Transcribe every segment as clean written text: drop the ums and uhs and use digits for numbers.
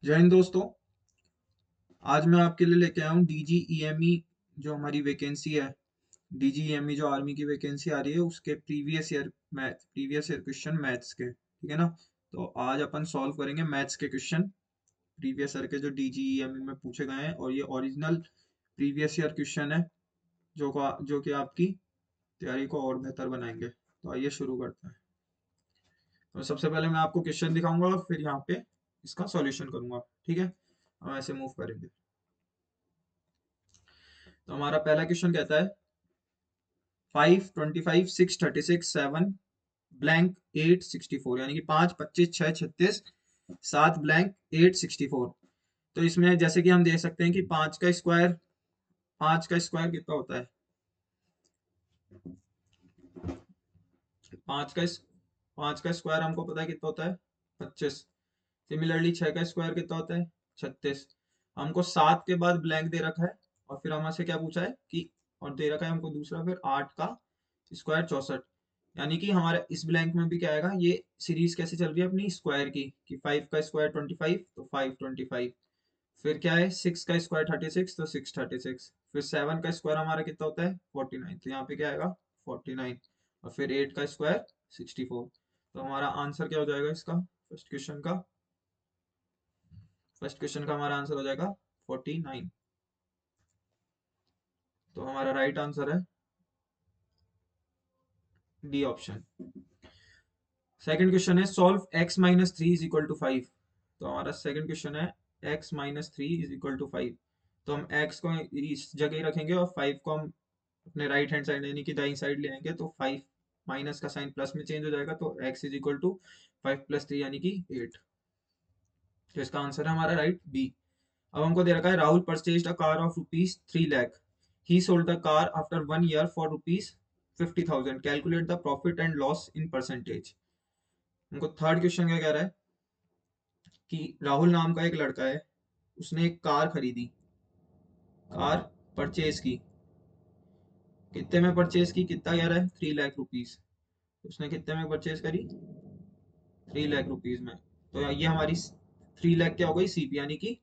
जय हिंद दोस्तों। आज मैं आपके लिए लेके आया हूँ डीजीईएमई जो हमारी वैकेंसी है। डीजीईएमई जो आर्मी की वैकेंसी आ रही है उसके प्रीवियस ईयर क्वेश्चन मैथ्स के, ठीक है ना। तो आज अपन सॉल्व करेंगे मैथ्स के क्वेश्चन प्रीवियस ईयर के जो डीजीईएमई में पूछे गए हैं, और ये ओरिजिनल प्रीवियस ईयर क्वेश्चन है जो कि आपकी तैयारी को और बेहतर बनाएंगे। तो आइए शुरू करते हैं। तो सबसे पहले मैं आपको क्वेश्चन दिखाऊंगा और फिर यहाँ पे इसका सॉल्यूशन करूंगा, ठीक है। हम ऐसे मूव करेंगे। तो हमारा पहला क्वेश्चन कहता है 5, 25, 6, 36, 7 ब्लैंक 8, 64, यानी कि 5, 25, 6, 36, 7 ब्लैंक 8, 64। तो इसमें जैसे कि हम देख सकते हैं कि पांच का स्क्वायर कितना होता है। पांच का पांच का स्क्वायर हमको पता है कितना होता है, 25। सिमिलरली 6 का स्क्वायर कितना होता है, 36। हमको 7 के बाद ब्लैंक दे रखा है, और फिर हमसे क्या पूछा है कि, और दे रखा है हमको दूसरा फिर 8 का स्क्वायर 64। यानी कि हमारे इस ब्लैंक में भी क्या आएगा, ये सीरीज कैसे चल रही है अपनी स्क्वायर की, कि 5 का स्क्वायर 25, तो 5 25। फिर क्या है, 6 का स्क्वायर 36, तो 6 36। फिर 7 का स्क्वायर हमारा कितना होता है, 49, तो यहाँ पे क्या आएगा 49। और फिर 8 का स्क्वायर 64। तो हमारा आंसर क्या हो जाएगा इसका, फर्स्ट क्वेश्चन का हमारा आंसर हो जाएगा 49। तो हमारा राइट आंसर है डी ऑप्शन। सेकंड क्वेश्चन है सॉल्व x-3 = 5। तो हमारा सेकंड क्वेश्चन है x-3 = 5। तो हम x को इस जगह ही रखेंगे और 5 को हम अपने राइट हैंड साइड यानी कि दाई साइड ले आएंगे, तो 5 माइनस का साइन प्लस में चेंज हो जाएगा, तो x = 5 + 3 यानी कि 8। तो इसका आंसर है हमारा राइट बी। अब हमको दे रखा है Rahul purchased a car of ₹3 lakh. He sold the car after 1 year for ₹50,000। Calculate the profit and loss in percentage. हमको थर्ड क्वेश्चन क्या कह रहा है कि राहुल नाम का एक लड़का है, उसने एक कार खरीदी, कार परचेज की। कितने में परचेज की, कितना कह रहा है, ₹3 लाख। उसने कितने में परचेज करी, ₹3 लाख में। तो ये हमारी 3 लाख क्या हो गई, सीपी यानी कि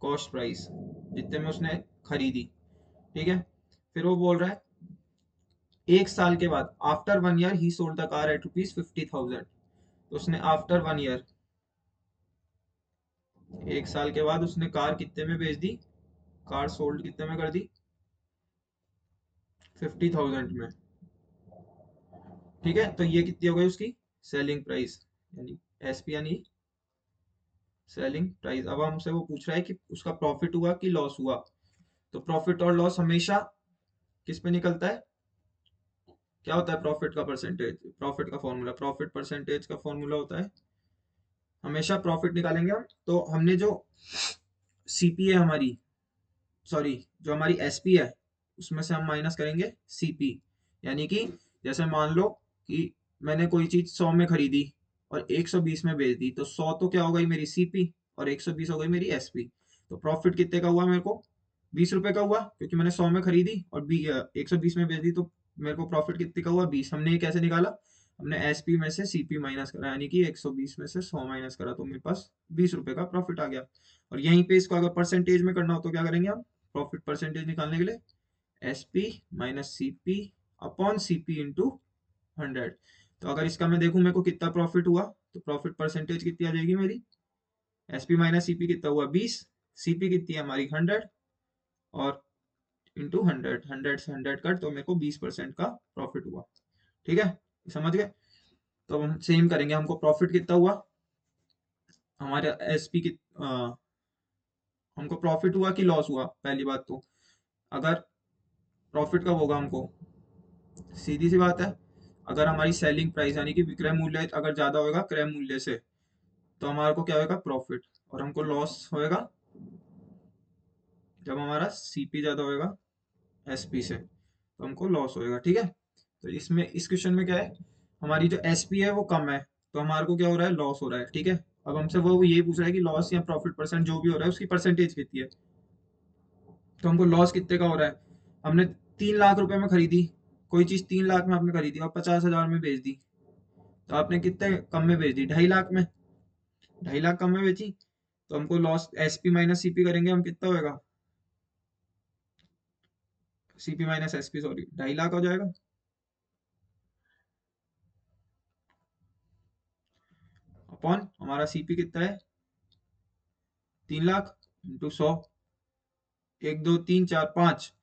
कॉस्ट प्राइस, जितने में उसने खरीदी, ठीक है। फिर वो बोल रहा है 1 साल के बाद, after 1 year he sold the car eight ₹50,000। तो उसने आफ्टर 1 ईयर, 1 साल के बाद उसने कार कितने में बेच दी, कार सोल्ड कितने में कर दी, 50,000 में, ठीक है। तो ये कितनी हो गई उसकी सेलिंग प्राइस, यानी एसपी यानी सेलिंग प्राइस। अब हमसे वो पूछ रहा है कि उसका प्रॉफिट हुआ कि लॉस हुआ। तो प्रॉफिट और लॉस हमेशा किस पे निकलता है, क्या होता है प्रॉफिट का परसेंटेज, प्रॉफिट का फॉर्मूला, प्रॉफिट परसेंटेज का फॉर्मूला होता है, हमेशा प्रॉफिट निकालेंगे हम। तो हमने जो सीपी है हमारी, सॉरी, जो हमारी एसपी है, उसमें से हम माइनस करेंगे सीपी। यानी कि जैसे मान लो कि मैंने कोई चीज 100 में खरीदी और 120 में बेच दी, तो 100 तो क्या हो गई मेरी सीपी और 120 हो गई मेरी एसपी। तो प्रॉफिट कितने का हुआ मेरे को, ₹20 का हुआ, क्योंकि मैंने 100 में खरीदी और 120 में बेच दी। तो मेरे को प्रॉफिट कितने का हुआ, 20। हमने ये कैसे निकाला, हमने एसपी में से सीपी माइनस करा, यानी कि 120 में से 100 माइनस करा, तो मेरे पास ₹20 का प्रॉफिट आ गया। और यहीं पे इसको अगर परसेंटेज में करना हो तो क्या करेंगे हम, प्रॉफिट परसेंटेज निकालने के लिए S P minus C P upon C P into 100। तो अगर इसका मैं देखूं मेरे को कितना प्रॉफिट हुआ, तो प्रॉफिट परसेंटेज कितनी आ जाएगी मेरी, S P minus C P कितना हुआ 20, सी पी कितनी है हमारी 100, और इंटू 100, 100 से 100 कट, तो मेरे को 20% का प्रॉफिट हुआ, ठीक है। समझ गए। तो हम सेम करेंगे, हमको प्रॉफिट कितना हुआ, हमारे एस पी की हमको प्रॉफिट हुआ कि लॉस हुआ, पहली बात तो। अगर प्रॉफिट कब होगा हमको, सीधी सी बात है, अगर हमारी सेलिंग प्राइस यानी कि विक्रय मूल्य अगर ज्यादा होगा क्रय मूल्य से, तो हमारे को क्या होगा प्रॉफिट। और हमको लॉस होएगा जब हमारा सीपी ज्यादा होएगा एसपी से, तो हमको लॉस होएगा, ठीक है। तो इसमें इस क्वेश्चन में क्या है, हमारी जो एसपी है वो कम है, तो हमारे को क्या हो रहा है, लॉस हो रहा है, ठीक है। अब हमसे वो ये पूछ रहा है कि लॉस या प्रॉफिट परसेंट जो भी हो रहा है उसकी परसेंटेज कितनी है। तो हमको लॉस कितने का हो रहा है, हमने 3 लाख रुपए में खरीदी, कोई चीज 3 लाख में आपने खरीदी और 50,000 में बेच दी, तो आपने कितने कम में बेच दी, 2.5 लाख में, 2.5 लाख कम में बेची। तो हमको लॉस एसपी माइनस सीपी करेंगे हम, कितना होगा? CP minus SP, sorry, 2.5 lakh हो जाएगा। अपॉन हमारा सीपी कितना है? 3 लाख इंटू 100। 1 2 3 4 5,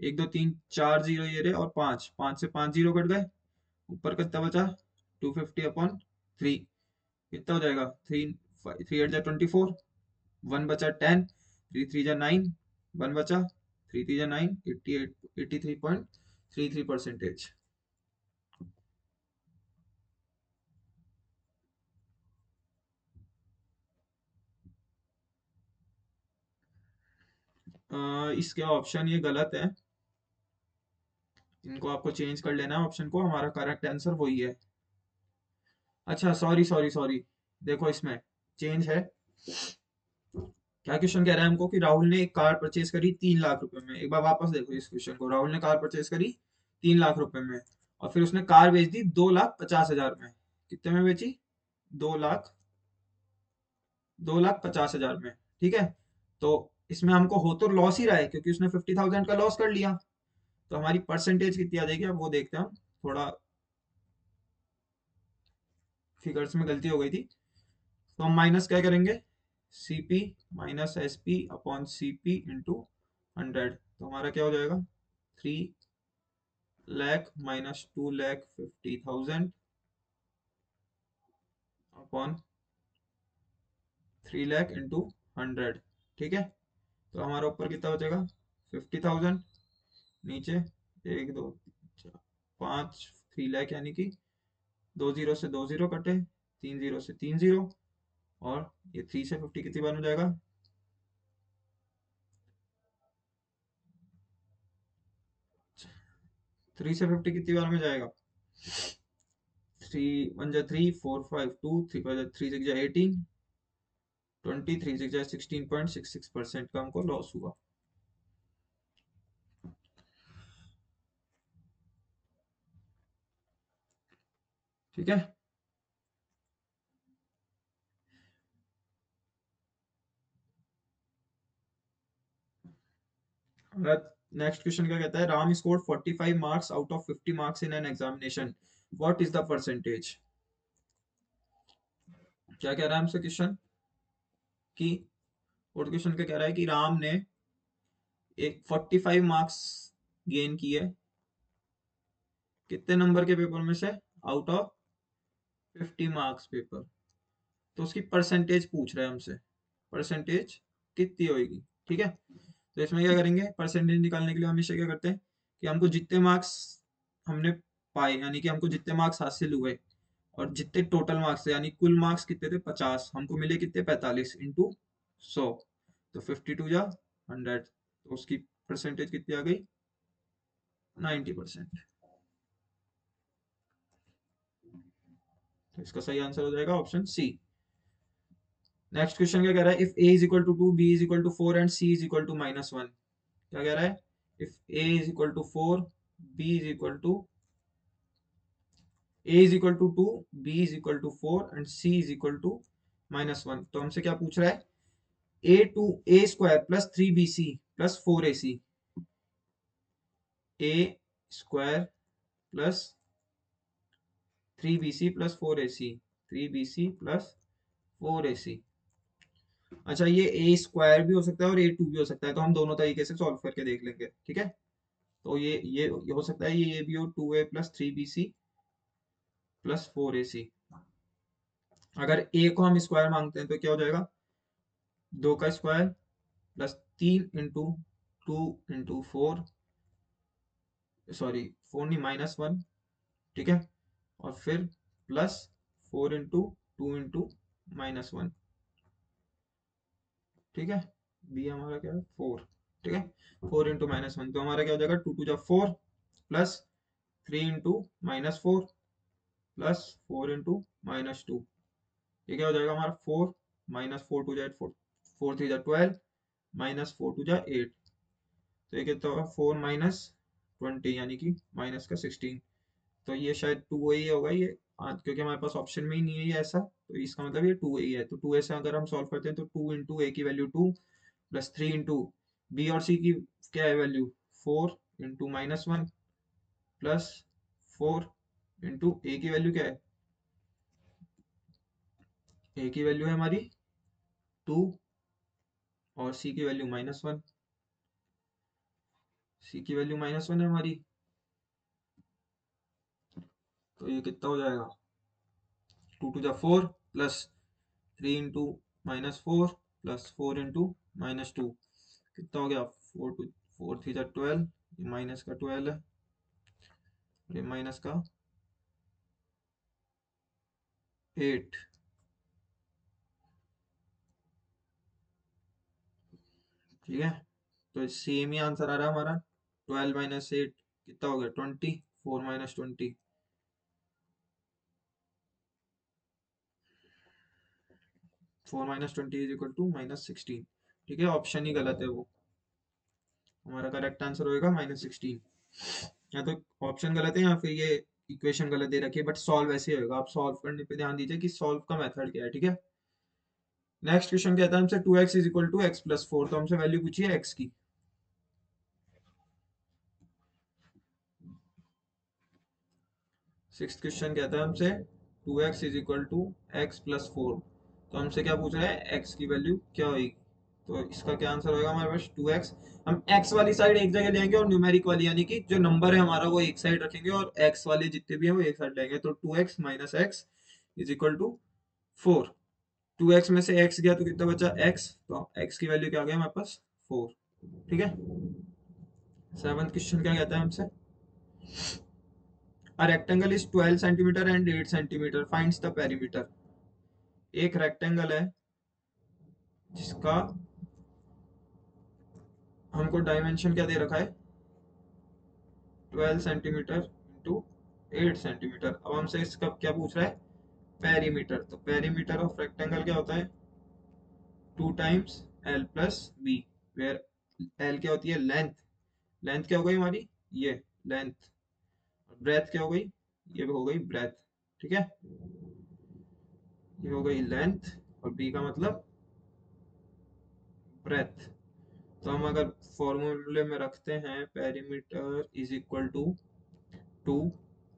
1 2 3 4 जीरो ये रहे, और 5, 5 से 5 जीरो कट गए, ऊपर कितना बचा? 250/3। कितना हो जाएगा? 3 3 8 जा 24, 1 बचा 10, 3 3 जा 9, 1 बचा, 3 3 जा 9, 83.33%। इसके ऑप्शन ये गलत है, इनको आपको चेंज कर लेना है ऑप्शन को, हमारा करेक्ट आंसर वही है। अच्छा, सॉरी सॉरी सॉरी, देखो इसमें चेंज है। क्या क्वेश्चन कह रहा है हमको कि राहुल ने एक कार परचेज करी 3 लाख रुपए में। एक बार वापस देखो इस क्वेश्चन को, राहुल ने कार परचेज करी 3 लाख रुपए में, और फिर उसने कार बेच दी 2,50,000 में। कितने में बेची? 2 लाख, 2,50,000 में। ठीक है, तो इसमें हमको हो तो लॉस ही रहा है, क्योंकि उसने 50,000 का लॉस कर लिया। तो हमारी परसेंटेज कितनी आ जाएगी, अब वो देखते हैं हम। थोड़ा फिगर्स में गलती हो गई थी, तो हम माइनस क्या करेंगे? CP minus SP upon CP into 100। तो हमारा क्या हो जाएगा? 3 lakh minus 2,50,000 upon 3 lakh into 100। ठीक है, तो हमारा ऊपर कितना बचेगा? 50,000। नीचे 1 2 3 4 5, 3 लाख, यानी कि 2 जीरो से 2 जीरो कटे, 3 जीरो से 3 जीरो, और ये 3 से 50 कितनी बार में जाएगा? 3 से 50 कितनी बार में जाएगा? 3 1 जा 3 4 5 2, 3 5 जा 3 6 जा 18, 16.66% का हमको लॉस हुआ। ठीक है, नेक्स्ट क्वेश्चन क्या कहता है? Ram scored 45 marks out of 50 marks in an examination, what is the percentage? क्या कह रहा है हमसे क्वेश्चन कि, और क्वेश्चन क्या कह रहा है कि राम ने एक 45 मार्क्स गेन किए, कितने नंबर के पेपर में से? Out of 50 marks paper. तो उसकी परसेंटेज पूछ रहा है हमसे, परसेंटेज कितनी होगी। ठीक है, तो इसमें क्या करेंगे? परसेंटेज निकालने के लिए हमेशा क्या करते हैं कि हमको जितने मार्क्स हमने पाए, यानी कि हमको जितने मार्क्स हासिल हुए, और जितने टोटल मार्क्स थे, यानी कुल मार्क्स कितने थे? 50, हमको मिले कितने? 45 इंटू 100, तो 52 जा 100, तो उसकी परसेंटेज कितनी आ गई? 90%। तो इसका सही आंसर हो जाएगा ऑप्शन सी। नेक्स्ट क्वेश्चन क्या कह रहा है? If A is equal to 2, B is equal to 4 and C is equal to -1। क्या कह रहा है? If A is equal to 4, B is equal to, A is equal to 2, B is equal to 4 and C is equal to -1। तो हमसे क्या पूछ रहा है? A square plus 3bc plus 4ac, A square plus 3bc plus 4ac, 3bc plus 4ac। अच्छा, ये ए square भी हो सकता है और A2 भी हो सकता है, तो हम दोनों तरीके से सॉल्व करके देख लेंगे। ठीक है, तो ये हो सकता है, ये भी हो 2a plus 3bc plus 4ac। अगर a को हम स्क्वायर मांगते हैं तो क्या हो जाएगा? 2 का square plus 3 into 2 into 4, sorry 4 नहीं, -1। ठीक है, और फिर प्लस 4 इंटू 2 इंटू -1। ठीक है, बी हमारा क्या है? 4। ठीक है, 4 इंटू -1, तो हमारा क्या हो जाएगा? 2 2 जा 4 प्लस 3 इंटू -4 प्लस 4 इंटू -2। ये क्या हो जाएगा हमारा? 4, -4 2 जा 8, 4 4 3 जा 12, -4 2 जा 8। तो ये कितना होगा? 4 - 20, यानी कि माइनस का 16। तो ये शायद टू ए ही होगा ये, क्योंकि हमारे पास ऑप्शन में ही नहीं है ये ऐसा, तो इसका मतलब ये टू ए ही है। तो टू ए से अगर हम सॉल्व करते हैं तो टू इंटू ए की value two, plus three into B और सी की क्या है value, four into minus one, plus four into A की वैल्यू क्या है, ए की वैल्यू है हमारी टू, और सी की वैल्यू माइनस वन, सी की वैल्यू माइनस वन है हमारी। तो ये कितना हो जाएगा, टू टू जा four, plus three into minus four, plus four into minus two, कितना हो गया, फोर टू, फोर थ्री जा ट्वेल्व, ये माइनस का ट्वेल्व है, ये माइनस का एट। ठीक है, तो सेम ही आंसर आ रहा है हमारा, ट्वेल्व माइनस एट कितना हो गया, twenty, four minus twenty, four minus twenty is equal to minus sixteen. ठीक है, ऑप्शन ही गलत है वो, हमारा करेक्ट आंसर होएगा माइनस सिक्सटीन। या तो ऑप्शन गलत है या फिर ये इक्वेशन गलत दे रखी है, बट सॉल्व ऐसे ही होएगा। आप सॉल्व करने पे ध्यान दीजिए कि सॉल्व का मेथड क्या है। ठीक है, नेक्स्ट क्वेश्चन कहता है हमसे two X is equal to X plus four, तो हमसे वैल्यू पूछी है एक्स की। सिक्स्थ क्वेश्चन कहता है हमसे two X is equal to X plus four, तो हमसे क्या पूछ रहा है, एक्स की वैल्यू क्या होगी। तो इसका क्या आंसर होगा हमारे पास, टू एक्स, हम एक्स वाली साइड एक जगह लेंगे और न्यूमेरिक वाली यानी कि जो नंबर है हमारा वो एक साइड रखेंगे, और एक्स वाले जितने भी हैं वो एक साइड लेंगे। तो two X minus X is equal to four, two X में से एक्स गया तो कितना बचा एक्स, तो एक्स की वैल्यू क्या आ गई हमारे पास, फोर। ठीक है, सेवंथ क्वेश्चन क्या कहता है हमसे, A rectangle is 12 centimeter and 8 centimeter. Finds the perimeter. एक रेक्टेंगल है जिसका हमको डायमेंशन क्या दे रखा है, 12 सेंटीमीटर इंटू 8 सेंटीमीटर। अब हमसे इसका क्या पूछ रहा है, पेरीमीटर। तो पेरीमीटर ऑफ रेक्टेंगल क्या होता है, two times L plus B, where L क्या होती है, लेंथ, लेंथ क्या हो गई हमारी, ये लेंथ, ब्रेथ क्या हो गई, ये हो गई ब्रेथ। ठीक है, ये हो गई लेंथ, और बी का मतलब ब्रेथ। तो हम अगर फॉर्मूले में रखते हैं, perimeter is equal to two,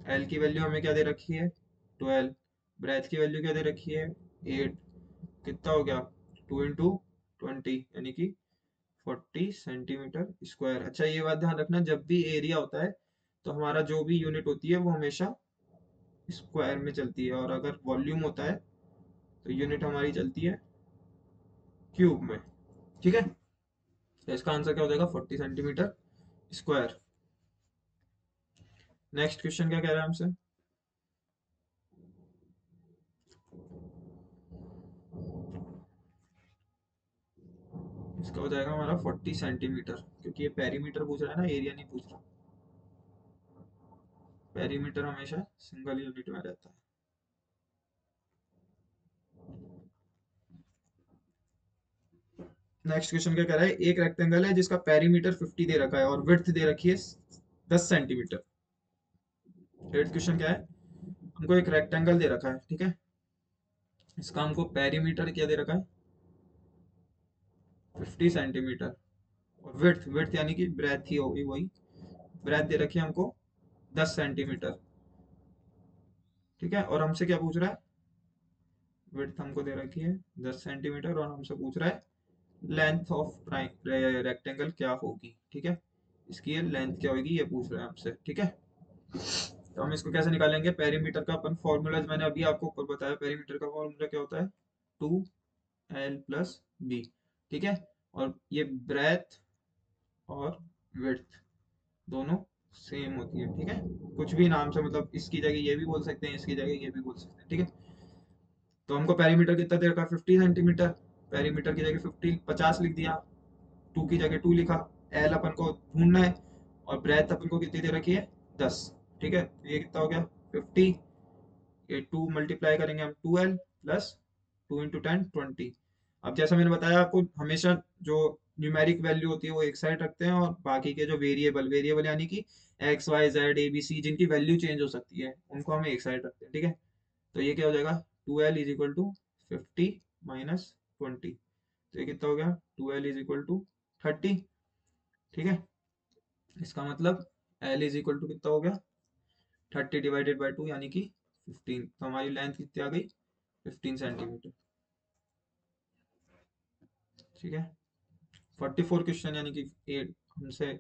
L की वैल्यू हमें क्या दे रखी है, ट्वेल्व, ब्रेथ की वैल्यू क्या दे रखी है, एट, कितना हो गया, टू इंटू ट्वेंटी यानी कि 40 सेंटीमीटर स्क्वायर। अच्छा ये बात ध्यान रखना, जब भी एरिया होता है तो हमारा जो भी यूनिट होती है वो हमेशा स्क्वायर में चलती है, और अगर वॉल्यूम होता है तो यूनिट हमारी चलती है क्यूब में। ठीक है, तो इसका आंसर क्या हो जाएगा, 40 सेंटीमीटर स्क्वायर। नेक्स्ट क्वेश्चन क्या कह रहा है हमसे, इसका हो जाएगा हमारा 40 सेंटीमीटर, क्योंकि ये पेरीमीटर पूछ रहा है ना, एरिया नहीं पूछ रहा। पेरीमीटर हमेशा सिंगल यूनिट में रहता है। नेक्स्ट क्वेश्चन क्या कह रहा है, एक रेक्टेंगल है जिसका पेरीमीटर 50 दे रखा है और विड्थ दे रखी है 10 सेंटीमीटर। एट क्वेश्चन क्या है, हमको एक रेक्टेंगल दे रखा है, ठीक है, इसका हमको पेरीमीटर क्या दे रखा है, 50 सेंटीमीटर, और विड्थ, विड्थ यानी कि ब्रेथ ही होगी वही, ब्रेथ दे रखी है हमको 10 सेंटीमीटर। ठीक है, और हमसे क्या पूछ रहा है, विड्थ हमको दे रखी है 10 सेंटीमीटर, और हमसे पूछ रहा है लेंथ ऑफ रेक्टेंगल क्या होगी। ठीक है, इसकी ये लेंथ क्या होगी ये पूछ रहे हैं हमसे। ठीक है, तो हम इसको कैसे निकालेंगे, पेरीमीटर का अपन फॉर्मूला मैंने अभी आपको ऊपर बताया, पेरीमीटर का फॉर्मूला क्या होता है, टू एल प्लस बी। ठीक है, और ये ब्रेथ और विड्थ दोनों सेम होती है। ठीक है, कुछ भी नाम से, मतलब इसकी जगह ये भी बोल सकते हैं, इसकी जगह ये भी बोल सकते हैं। ठीक है, तो हमको पेरीमीटर कितना दे रखा है, 50 सेंटीमीटर, पेरीमीटर की जगह 50 लिख दिया, टू की जगह टू लिखा, एल अपन को ढूंढना है, और ब्रेथ अपन को कितनी दे रखी है, 10। ठीक है, तो ये कितना हो गया, 50, ये टू मल्टीप्लाई करेंगे हम, 2l plus two into ten 20। अब जैसा मैंने बताया आपको, हमेशा जो न्यूमेरिक वैल्यू होती है वो एक साइड रखते हैं, और बाकी के जो वेरिएबल वेरिएबल यानी कि X Y Z A B C जिनकी वैल्यू चेंज हो सकती है उनको हम एक साइड रखते हैं, ठीक है। तो ये क्या हो जाएगा, 2l is equal to 50 minus 20, तो ये कितना हो गया, 2l इज इक्वल टू 30, ठीक है। इसका मतलब l इज इक्वल टू कितना हो गया, 30 डिवाइडेड बाई 2 यानी कि 15, तो हमारी लेंथ कितनी आ गई, 15 सेंटीमीटर, ठीक है। 44 क्वेश्चन यानी कि एट हमसे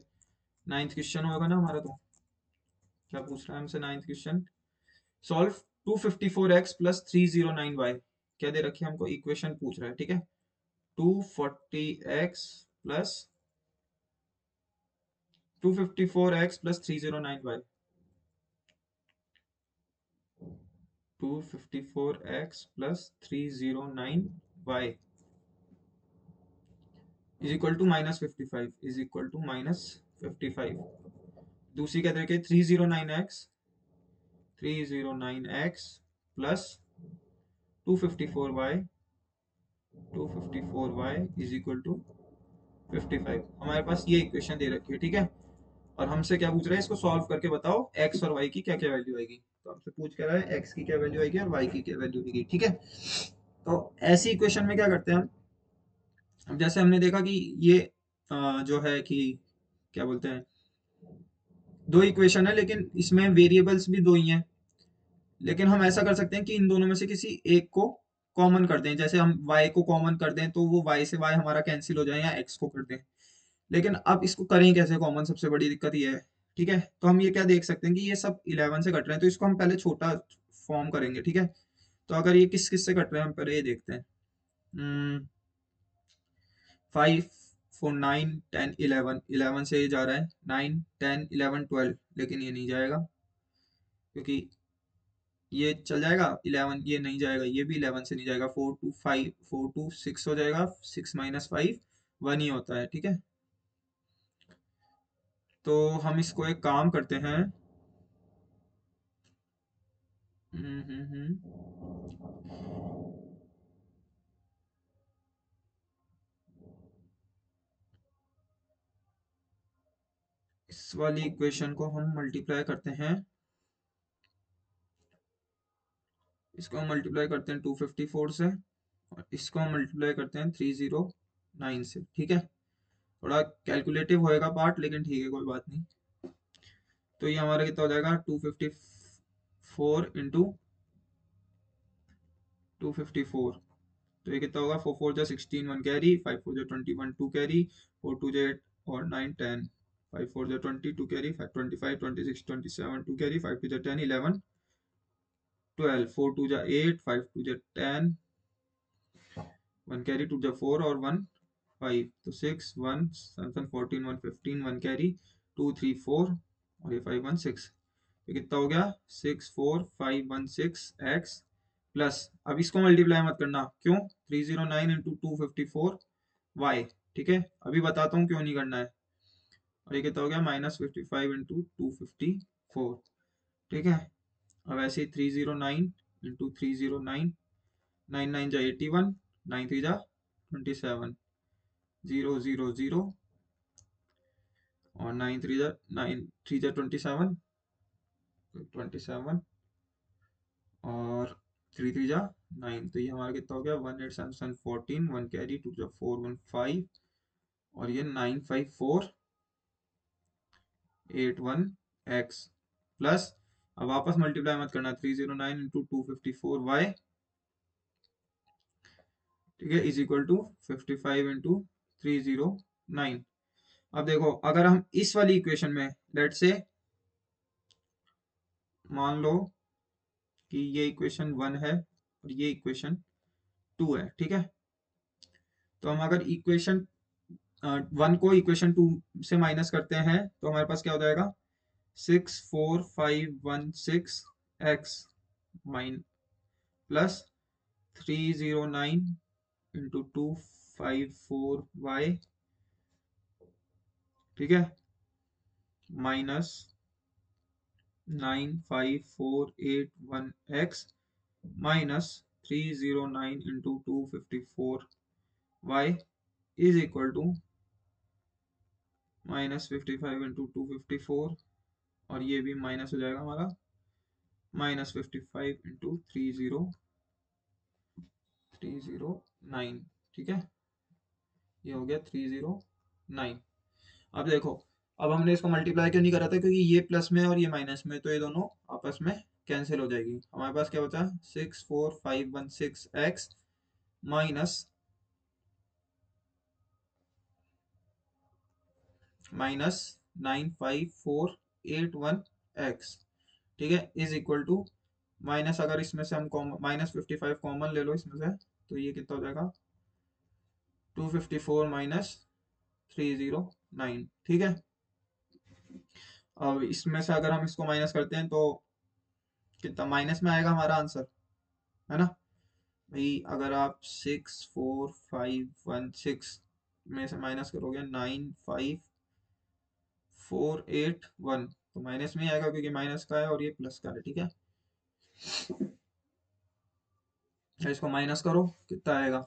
नाइन्थ क्वेश्चन होगा ना हमारा। तो क्या पूछ रहा है हमसे ninth question, solve 254x plus 309y, क्या दे रखी है हमको, इक्वेशन पूछ रहा है, ठीक है। 240x plus 254x plus 309y, 254x plus 309y is equal to minus 55, is equal to minus 55। दूसरी क्या दे रखी है, 309x plus 254y, 254y is equal to 55, हमारे पास ये इक्वेशन दे रखी है, ठीक है। और हमसे क्या पूछ रहा है, इसको सॉल्व करके बताओ x और y की क्या क्या वैल्यू आएगी। तो हमसे पूछ कर रहा है x की क्या वैल्यू आएगी और y की क्या वैल्यू आएगी, ठीक है। तो ऐसी इक्वेशन में क्या करते हैं हम, अब जैसे हमने देखा कि ये जो है कि क्या बोलते हैं, दो इक्वेशन है लेकिन इसमें वेरिएबल्स भी दो ही हैं। लेकिन हम ऐसा कर सकते हैं कि इन दोनों में से किसी एक को कॉमन कर दें, जैसे हम y को कॉमन कर दें तो वो y से y हमारा कैंसिल हो जाए, या x को कर दें। लेकिन अब इसको करें कैसे कॉमन, सबसे बड़ी दिक्कत ये है, ठीक है। तो हम ये क्या देख सकते हैं कि ये सब 11 से कट रहे हैं, तो इसको हम पहले छोटा फॉर्म करेंगे, ठीक है। तो अगर ये किस किस से कट रहे हैं हम पहले ये देखते हैं। 5 4 9 10 11, 11 से ये जा रहा है 9 10 11 12, लेकिन ये नहीं जाएगा क्योंकि ये चल जाएगा 11, ये नहीं जाएगा, ये भी 11 से नहीं जाएगा। 4 2 5 4 2 6 हो जाएगा, 6 माइनस 5 1 ही होता है, ठीक है। तो हम इसको एक काम करते हैं, इस वाली इक्वेशन को हम मल्टीप्लाई करते हैं, इसको हम मल्टीप्लाई करते हैं 254 से, और इसको हम मल्टीप्लाई करते हैं 309 से, ठीक है। थोड़ा कैलकुलेटिव होएगा पार्ट, लेकिन ठीक है कोई बात नहीं। तो ये हमारा कितना हो जाएगा, 254 इंटू 254, तो ये कितना होगा, 4 4 जा 16 1 कैरी, 5 4 जा 21 2 कैरी, 4 2 जा 8 और 9 10, 5 4 जा 20 2 कैरी, 5 25 26 27 2 कैरी, 5 2 जा 10 11 12, 4 2 जा 8 5 2 जा 10 1 कैरी, 2 जा 4 और 1 5, तो 6 1 7 14 1 15 1 कैरी, 2 3 4 और ये 5 1 6, तो कितना हो गया, 6 4 5 1 6 एक्स प्लस, अब इसको मल्टीप्लाई मत करना, क्यों, 309 इंटू 254 वाई, ठीक है। अभी बताता हूँ क्यों नहीं करना है। और ये कितना हो गया, माइनस 55 इंटू 254, ठीक है। अब ऐसे ही 309 इंटू 309, 9 9 जा 81, 9 3 जा 27, 0 0 0 और 9 3 जा 9 3 जा 27, 27 और 3 3 जा 9, तो ये हमारा कितना हो गया, 1 8 7 7 14 1 कैरी, 2 जा 4 1 5 और ये 9 5 4 8 1 एक्स प्लस, अब वापस मल्टीप्लाई मत करना, 309 इंटू 254 वाई, ठीक है, इज इक्वल टू 55 इंटू 309। अब देखो अगर हम इस वाली इक्वेशन में लेट से मान लो कि ये इक्वेशन 1 है और ये इक्वेशन 2 है, ठीक है। तो हम अगर इक्वेशन 1 को इक्वेशन 2 से माइनस करते हैं तो हमारे पास क्या हो जाएगा, 64516 X mine plus 309 into 254 Y, ठीक है, minus 95481 X minus 309 into 254 Y is equal to -55 × 254, और ये भी माइनस हो जाएगा हमारा -55 × 30309। ठीक है, ये हो गया 309। अब देखो, अब हमने इसको मल्टीप्लाई क्यों नहीं करा था, क्योंकि ये प्लस में है और ये माइनस में, तो ये दोनों आपस में कैंसिल हो जाएगी। हमारे पास क्या बचा, 64516x माइनस माइनस 95481x, ठीक है, इज इक्वल टू माइनस, अगर इसमें से हम -55 कॉमन ले लो इसमें से, तो ये कितना हो जाएगा, 254 माइनस 309। ठीक है, अब इसमें से अगर हम इसको माइनस करते हैं तो कितना माइनस में आएगा हमारा आंसर, है ना भाई। अगर आप 64516 में से माइनस करोगे 95481, तो माइनस में ही आएगा, क्योंकि माइनस का है और ये प्लस का है। ठीक है, तो इसको माइनस करो, कितना आएगा,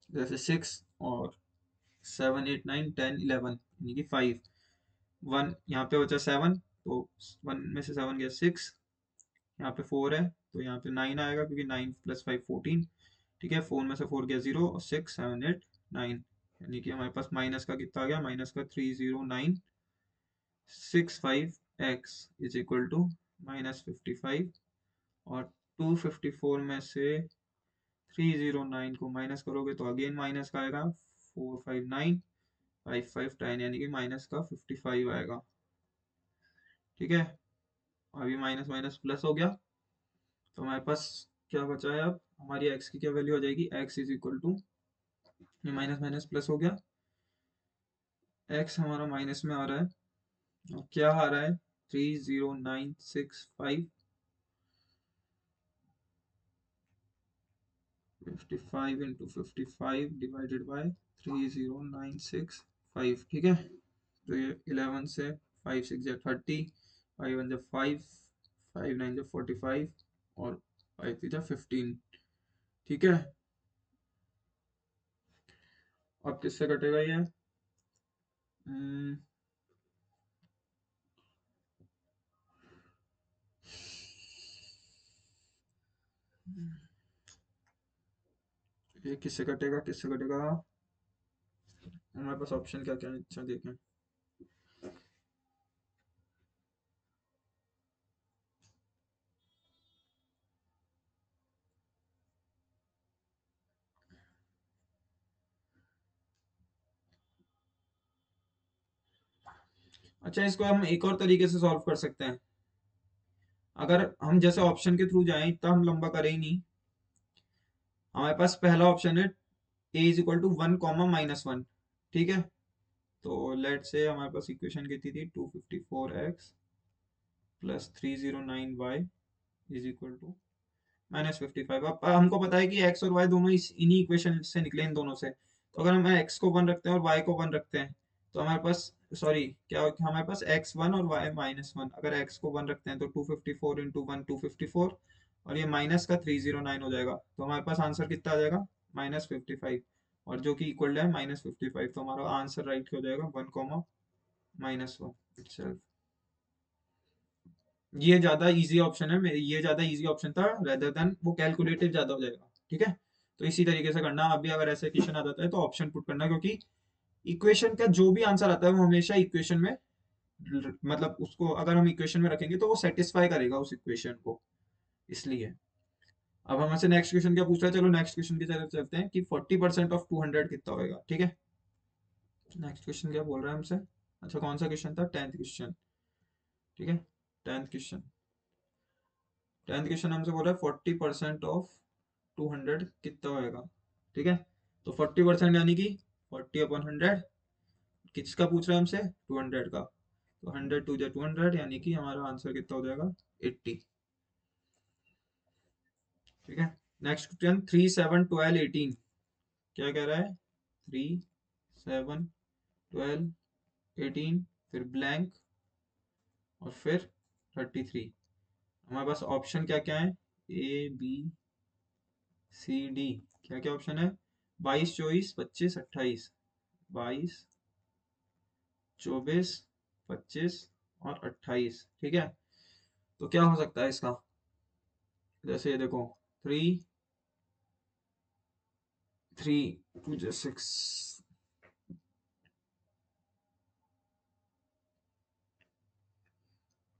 जैसे 6 और 7 8 9 10 11, यानी कि 5, 1 यहाँ पे बचा 7, तो 1 में से 7 गया 6, यहाँ पे 4 है तो यहाँ पे 9 आएगा, क्योंकि 9 + 5 14। ठीक है, 4 में से 4 गया 0, और 6 7 8 9, यानी कि हमारे पास माइनस का कितना आ गया, माइनस का 30965x इज इक्वल टू -55, और 254 में से 309 को माइनस करोगे तो अगेन माइनस का आएगा, 459 5 5 10, यानी कि माइनस का 55 आएगा। ठीक है, अभी माइनस माइनस प्लस हो गया, तो हमारे पास क्या बचा है, अब हमारी x की क्या वैल्यू हो जाएगी, x इज इक्वल टू, ये माइनस माइनस प्लस हो गया, x हमारा माइनस में आ रहा है, और क्या आ रहा है, 30965 55 × 55 डिवाइडेड बाय 30965। ठीक है, तो ये 11 से 5 6 जा 30, 5 1 जा 5, 5 9 जा 45, और 5 3 जा 15। ठीक है, अब किससे कटेगा ये, हम्म, ये किससे कटेगा, किससे कटेगा, हमारे पास ऑप्शन क्या क्या है, अच्छा देखें। अच्छा, इसको हम एक और तरीके से सॉल्व कर सकते हैं। अगर हम जैसे ऑप्शन के थ्रू जाएं, इतना हम लंबा करें ही नहीं, हमारे पास पहला ऑप्शन है a इज इक्वल टू 1, ठीक है, तो लेट से हमारे पास इक्वेशन कितनी थी, 254x plus 309y is equal to -55। अब हमको पता है कि x और y दोनों इन्हीं इक्वेशन से निकले, इन दोनों से। तो अगर हम x को 1 रखते हैं और y को 1 रखते हैं, तो हमारे पास, सॉरी क्या, हमारे पास x1 और y -1, अगर x को 1 रखते हैं तो 254 × 1 254, और ये माइनस का 309 हो जाएगा, तो हमारे पास आंसर कितना आ जाएगा, -55, और जो कि इक्वल है -55, तो हमारा आंसर राइट हो जाएगा 1, -1 इटसेल्फ। ये ज्यादा इजी ऑप्शन है, मेरे ये ज्यादा इजी ऑप्शन था रेदर देन वो कैलकुलेटिव ज्यादा हो जाएगा। ठीक है, तो इसी तरीके से करना, अभी अगर ऐसे क्वेश्चन आ जाता है तो ऑप्शन पुट करना, क्योंकि इक्वेशन का जो भी आंसर आता है वो हमेशा इक्वेशन में, मतलब उसको अगर हम इक्वेशन में रखेंगे तो वो सेटिस्फाई करेगा उस इक्वेशन को, इसलिए। अब हमसे नेक्स्ट क्वेश्चन क्या पूछ रहा है, चलो नेक्स्ट क्वेश्चन की तरफ चलते हैं कि 40% ऑफ 200 कितना होगा। ठीक है, नेक्स्ट क्वेश्चन क्या बोल रहा है हमसे, अच्छा कौन सा क्वेश्चन था, 10th क्वेश्चन। ठीक है, 10th क्वेश्चन, 10th क्वेश्चन हमसे बोल रहा है 40% ऑफ 200 कितना होएगा। ठीक है, तो 40% यानी कि 40/100, किसका पूछ रहा है हमसे, 200 का, तो 100 2 जा 200, यानी कि हमारा आंसर कितना हो जाएगा, 80। ठीक है, नेक्स्ट क्वेश्चन 3 7 12 18, क्या कह रहा है, 3 7 12 18, फिर ब्लैंक, और फिर 33। हमारे पास ऑप्शन क्या क्या है, ए बी सी डी, क्या क्या ऑप्शन है, 22 24 25 28, 22 24, 25 और 28। ठीक है, तो क्या हो सकता है इसका? जैसे ये देखो, 3 3 2 6,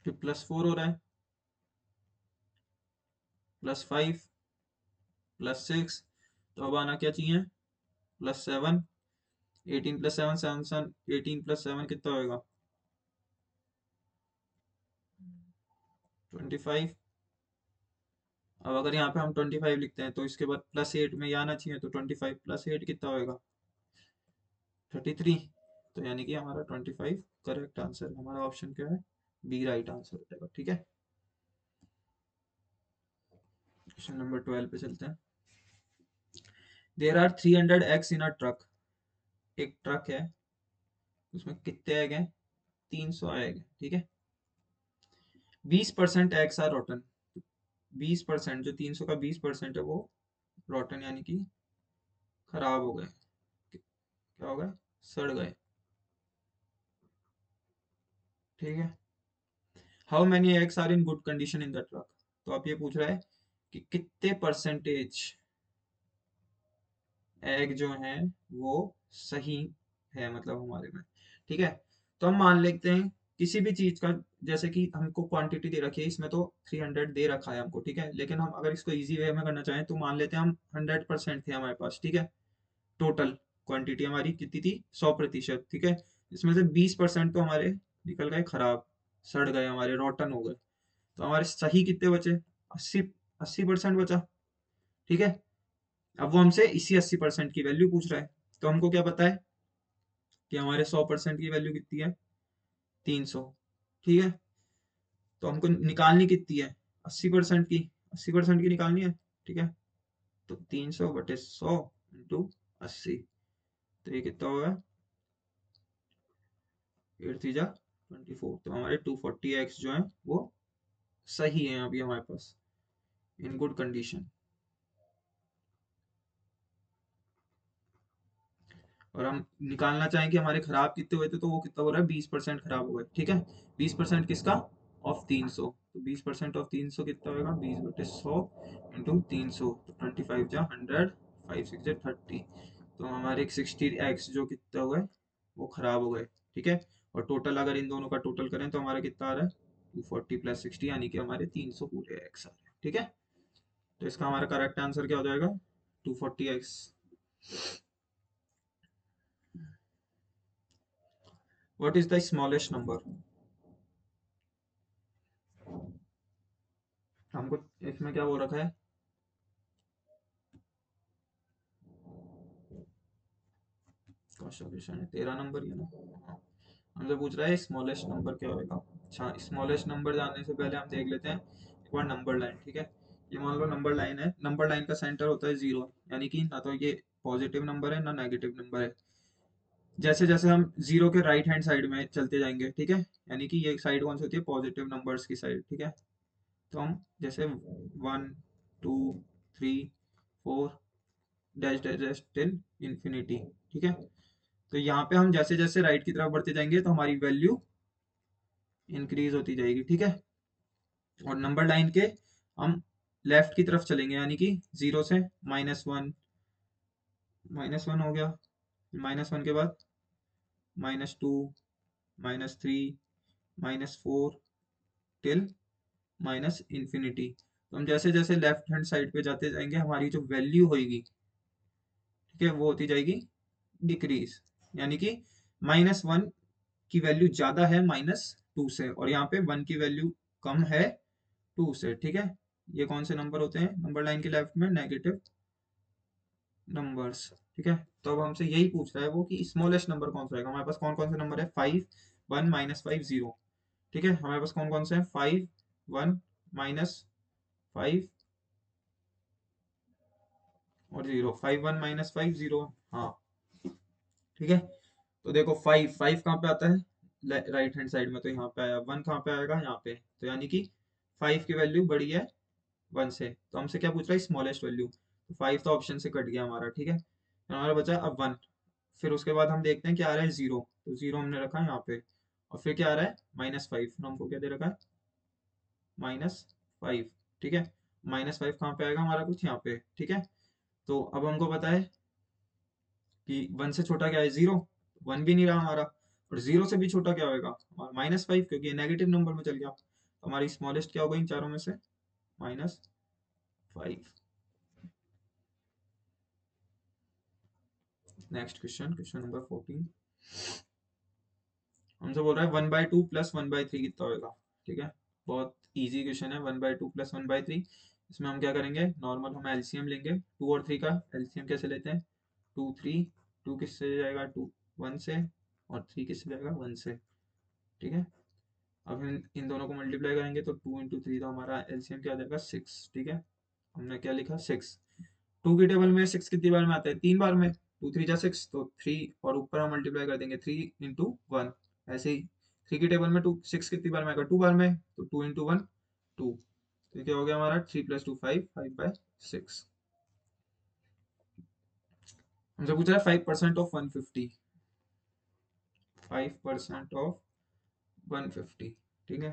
फिर +4 हो रहा है, +5, +6, तो अब आना क्या चाहिए? +7। 18 + 7, 7 7, 18 + 7 कितना होएगा? 25। अब अगर यहाँ पे हम 25 लिखते हैं तो इसके बाद +8 में ये आना चाहिए, तो 25 + 8 कितना होएगा? 33। तो यानी कि हमारा 25 करेक्ट आंसर, हमारा ऑप्शन क्या है? बी राइट आंसर हो जाएगा। ठीक है, क्वेश्चन नंबर 12 पे चलते हैं। There are 300 eggs in a truck. एक ट्रक है, उसमें कितने एग हैं? 300 एग है। ठीक है, 20% एग्स आर रोटन। 20%, जो 300 का 20% है वो रोटन यानी कि खराब हो गए। क्या हो गए? सड़ गए। ठीक है, how many eggs are in good condition in the truck. तो आप ये पूछ रहा है कि कितने परसेंटेज एग जो हैं वो सही है, मतलब हमारे में। ठीक है, तो हम मान लेते हैं किसी भी चीज का, जैसे कि हमको क्वांटिटी दे रखी है, इसमें तो 300 दे रखा है हमको। ठीक है, लेकिन हम अगर इसको इजी वे में करना चाहें तो मान लेते हैं हम 100% थे हमारे पास। ठीक है, टोटल क्वांटिटी हमारी कितनी थी? 100%। ठीक है, इसमें से 20% तो हमारे निकल गए खराब, सड़ गए, हमारे रोटन हो गए। तो हमारे सही कितने बचे? 80% बचा। ठीक है, अब वो हमसे इसी 80% की वैल्यू पूछ रहा है। तो हमको क्या पता है कि हमारे 100% की वैल्यू कितनी है? 300। ठीक है, तो हमको निकालनी कितनी है? 80% की। 80% की निकालनी है। ठीक है, तो 300/100 × 80, तो ये कितना होगा? 8 3 जा 24। तो हमारे 240 जो है वो सही है अभी हमारे पास, इन गुड कंडीशन। और हम निकालना चाहें कि हमारे खराब कितने हुए थे, तो वो कितना हो रहा है? 20% खराब हो गए। ठीक है, 20% किसका? ऑफ 300। तो 20% ऑफ 300 कितना होगा? 20/100 × 300, तो 25 जा 100, 5 6 जा 30। तो हमारे 60 eggs जो कितना हुआ है वो खराब हो गए। ठीक है, और टोटल अगर इन दोनों का टोटल करें तो हमारा कितना आ रहा है? 240 + 60, यानी कि हमारे 300 पूरे eggs आ रहे हैं। ठीक है, तो इसका हमारा करेक्ट आंसर क्या हो जाएगा? 240 eggs। What is the smallest number? हमको इसमें क्या बोल रखा है? कौन सा क्वेश्चन है? 13 नंबर ही है ना। हमसे पूछ रहा है स्मॉलेस्ट नंबर क्या होगा। अच्छा, स्मॉलेस्ट नंबर जानने से पहले हम देख लेते हैं एक बार नंबर लाइन। ठीक है, ये मान लो नंबर लाइन है, नंबर लाइन का सेंटर होता है 0, यानी कि ना तो ये पॉजिटिव नंबर है ना नेगेटिव नंबर है। जैसे जैसे हम 0 के राइट हैंड साइड में चलते जाएंगे, ठीक है, यानी कि ये साइड कौन सी होती है? पॉजिटिव नंबर्स की साइड। ठीक है, तो हम जैसे 1 2 3 4 dash dash dash till infinity. ठीक है, तो यहाँ पे हम जैसे जैसे राइट की तरफ बढ़ते जाएंगे तो हमारी वैल्यू इंक्रीज होती जाएगी। ठीक है, और नंबर लाइन के हम लेफ्ट की तरफ चलेंगे, यानी कि 0 से -1, -1 हो गया, -1 के बाद -2, -3, -4 टिल माइनस इंफिनिटी। तो हम जैसे जैसे लेफ्ट हैंड साइड पे जाते जाएंगे हमारी जो वैल्यू होगी, ठीक है, वो होती जाएगी डिक्रीज, यानी कि -1 की वैल्यू ज्यादा है -2 से, और यहाँ पे 1 की वैल्यू कम है 2 से। ठीक है, ये कौन से नंबर होते हैं नंबर लाइन के लेफ्ट में? Negative numbers. ठीक है, तो अब हमसे यही पूछ रहा है वो कि स्मॉलेस्ट नंबर कौन सा रहेगा। हमारे पास कौन कौन से नंबर है? 5 1 -5 0। ठीक है, हमारे पास कौन कौन से हैं? 5 1 -5 और 0। 5 1 -5 0। हाँ, ठीक है, तो देखो 5 5 कहाँ पे आता है? राइट हैंड साइड में, तो यहाँ पे आया। 1 कहाँ पे आएगा? यहाँ पे। तो यानी कि 5 की वैल्यू बड़ी है 1 से, तो हमसे क्या पूछ रहा है? Smallest value. तो 5 तो ऑप्शन से कट गया हमारा। ठीक है, तो हमारा बचा अब 1। फिर उसके बाद हम देखते हैं क्या आ रहा है, जीरो, तो जीरो हमने रखा है यहाँ पे, और फिर क्या आ रहा है -5, फिर हमको क्या दे रखा है -5, ठीक है। -5 कहाँ पे आएगा हमारा, कुछ यहाँ पे, ठीक है। तो अब हमको पता है कि 1 से छोटा क्या है, जीरो, 1 भी नहीं रहा हमारा, और जीरो से भी छोटा क्या होगा हमारा -5, क्योंकि ये नेगेटिव नंबर में चल गया, तो हमारी स्मॉलेस्ट क्या हो गई इन चारों में से, -5। नेक्स्ट क्वेश्चन, क्वेश्चन नंबर 14, हमसे बोल रहा है 1/2 + 1/3 कितना होगा, ठीक है। बहुत इजी क्वेश्चन है, 1/2 + 1/3। इसमें हम क्या करेंगे, नॉर्मल हम एलसीएम लेंगे, 2 और 3 का एलसीएम कैसे लेते हैं, 2 3, 2 किससे जाएगा, 2 1 से, और 3 किससे जाएगा, 1 से, ठीक है। अब हम इन दोनों को मल्टीप्लाई करेंगे तो 2 × 3, तो हमारा एलसीएम क्या आ जाएगा, 6, ठीक है। हमने क्या लिखा, 6। 2 की टेबल में 6 कितनी बार में आता है, 3 बार में, 2 3 जा 6, तो 3, और ऊपर हम मल्टीप्लाई कर देंगे 3 × 1, ऐसे ही 3 की टेबल में 2 6 कितनी बार में आएगा, 2 बार में, तो 2 × 1 2, तो क्या हो गया हमारा 3 + 2 5, 5/6। हमसे पूछ रहा है 5% ऑफ 150, 5% ऑफ 150, ठीक है।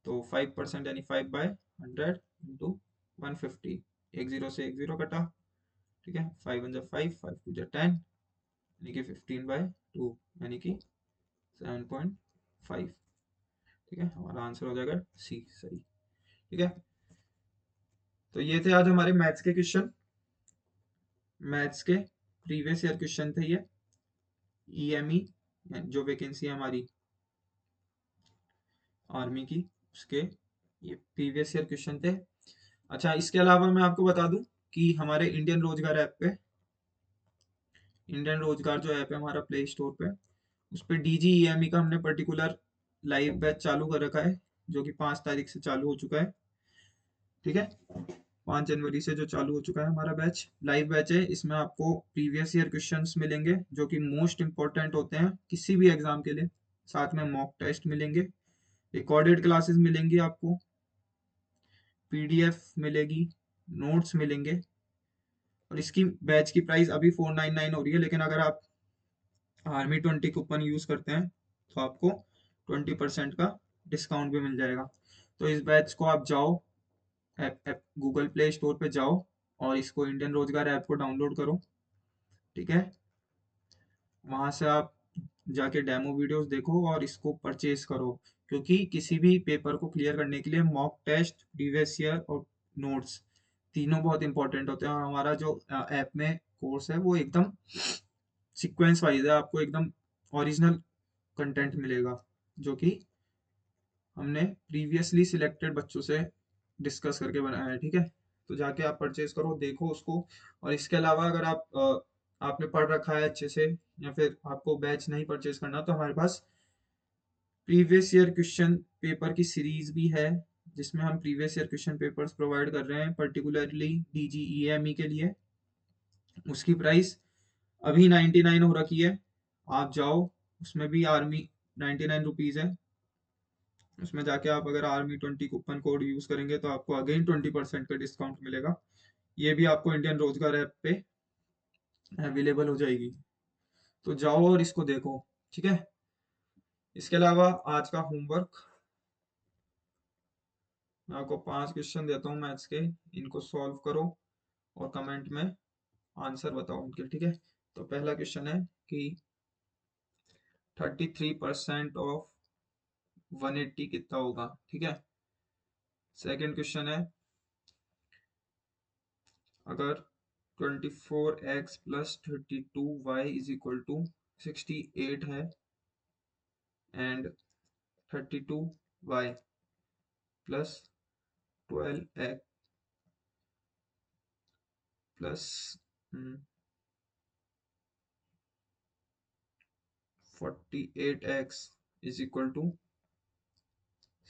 तो 5% यानी 5/100 × 150, एक जीरो से एक जीरो कटा, ठीक है। 5 1 जा 5, 5 2 जा 10, यानी कि 15/2, यानी कि 7.5, ठीक है। हमारा आंसर हो जाएगा सी, सही, ठीक है। तो ये थे आज हमारे मैथ्स के क्वेश्चन, मैथ्स के प्रीवियस ईयर क्वेश्चन थे ये, ईएमई जो वैकेंसी है हमारी आर्मी की, उसके ये प्रीवियस ईयर क्वेश्चन थे। अच्छा, इसके अलावा मैं आपको बता दूं कि हमारे इंडियन रोजगार ऐप पे, इंडियन रोजगार जो ऐप है हमारा प्ले स्टोर पे, उस पे डीजीईएमई का हमने पर्टिकुलर लाइव बैच चालू कर रखा है, जो कि 5 तारीख से चालू हो चुका है, ठीक है। 5 जनवरी से जो चालू हो चुका है हमारा बैच, लाइव बैच है। इसमें आपको प्रीवियस ईयर क्वेश्चंस मिलेंगे जो कि मोस्ट इंपॉर्टेंट होते हैं किसी भी एग्जाम के लिए, साथ में मॉक टेस्ट मिलेंगे, रिकॉर्डेड क्लासेस मिलेंगी आपको, पीडीएफ मिलेगी, नोट्स मिलेंगे, और इसकी बैच की प्राइस अभी 499 हो रही है, लेकिन अगर आप आर्मी 20 कूपन यूज करते हैं तो आपको 20% का डिस्काउंट भी मिल जाएगा। तो इस बैच को आप जाओ, ऐप गूगल प्ले स्टोर पे जाओ और इसको इंडियन रोजगार ऐप को डाउनलोड करो, ठीक है। वहां से आप जाके डेमो वीडियोस देखो और इसको परचेज करो, क्योंकि किसी भी पेपर को क्लियर करने के लिए मॉक टेस्ट, प्रीवियस ईयर और नोट्स तीनों बहुत इंपॉर्टेंट होते हैं, और हमारा जो ऐप में कोर्स है वो एकदम सीक्वेंस वाइज है, आपको एकदम ओरिजिनल कंटेंट मिलेगा जो कि हमने प्रीवियसली सिलेक्टेड बच्चों से डिस्कस करके बनाया है, ठीक है। तो जाके आप परचेज करो, देखो उसको। और इसके अलावा अगर आपने पढ़ रखा है अच्छे से, या फिर आपको बैच नहीं परचेज करना, तो हमारे पास प्रीवियस ईयर क्वेश्चन पेपर की सीरीज भी है, जिसमें हम previous year question papers provide कर रहे हैं पर्टिकुलरली डीजीईएमई के लिए। उसकी प्राइस अभी 99 हो रखी है, आप जाओ, उसमें भी आर्मी 99 रुपीज है। उसमें जाके आप अगर आर्मी 20 कूपन कोड यूज करेंगे तो आपको अगेन 20% का डिस्काउंट मिलेगा। ये भी आपको इंडियन रोजगार ऐप पे अवेलेबल हो जाएगी, तो जाओ और इसको देखो, ठीक है। इसके अलावा आज का होमवर्क, मैं आपको 5 क्वेश्चन देता हूँ मैथ्स के, इनको सॉल्व करो और कमेंट में आंसर बताओ उनके, ठीक है। तो पहला क्वेश्चन है कि 33% ऑफ 180 कितना होगा, ठीक है। सेकंड क्वेश्चन है, अगर 24x + 32y = 68 है, एंड 32y + 12x + 48x =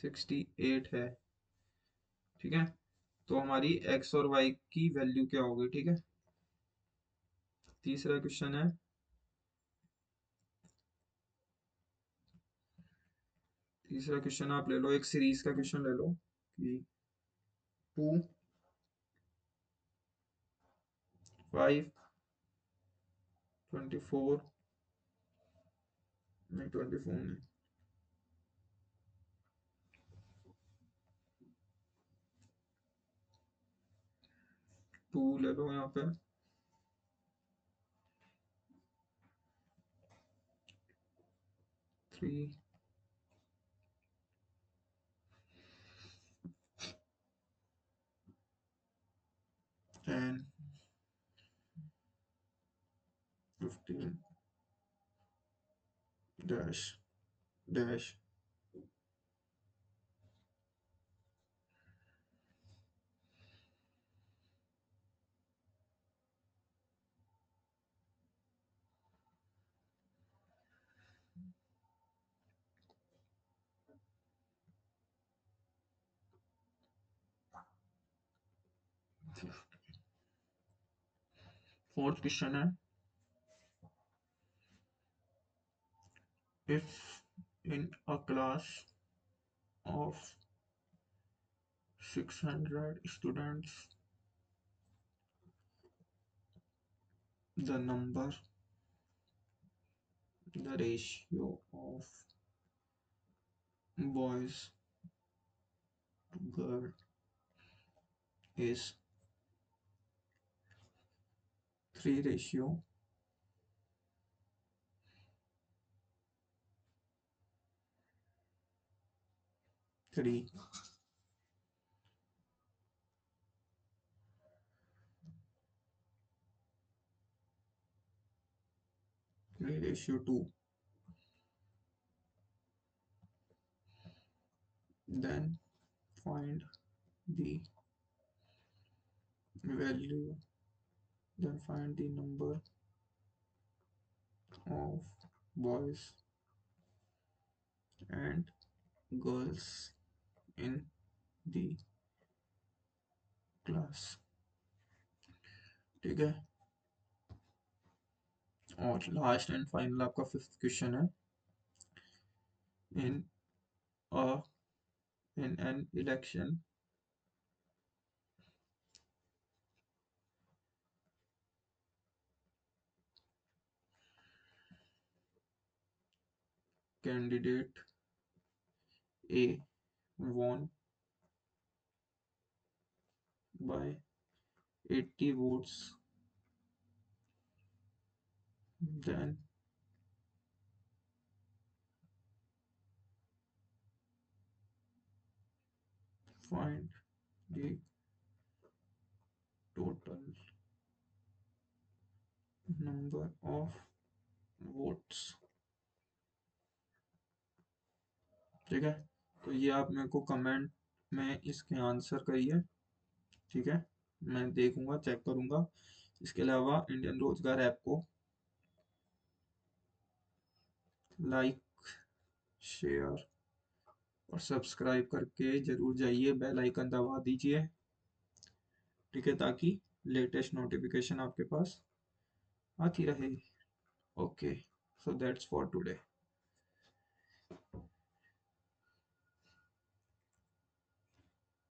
68 है, ठीक है। तो हमारी x और y की वैल्यू क्या होगी, ठीक है। तीसरा क्वेश्चन है, तीसरा क्वेश्चन आप ले लो, एक सीरीज का क्वेश्चन ले लो कि 2 5 24 नहीं, 24 नहीं, 2 ले लो यहाँ पे, 3, 10, 15, dash, dash, 4th क्वेश्चन है, if in a class of 600 students the number, the ratio of boys to girl is 3 ratio 3, 3 ratio 2, then find the value, then find the number of boys and girls in the class। ठीक है, और last and final आपका 5th question है, इन अ in an election candidate A won by 80 votes, then find the total number of votes। ठीक है, तो ये आप मेरे को कमेंट में इसके आंसर करिए। ठीक है, मैं देखूंगा, चेक करूंगा। इसके अलावा इंडियन रोजगार ऐप को लाइक, शेयर और सब्सक्राइब करके जरूर जाइए, बेल आइकन दबा दीजिए। ठीक है, ताकि लेटेस्ट नोटिफिकेशन आपके पास आती रहे। Okay, so that's for today.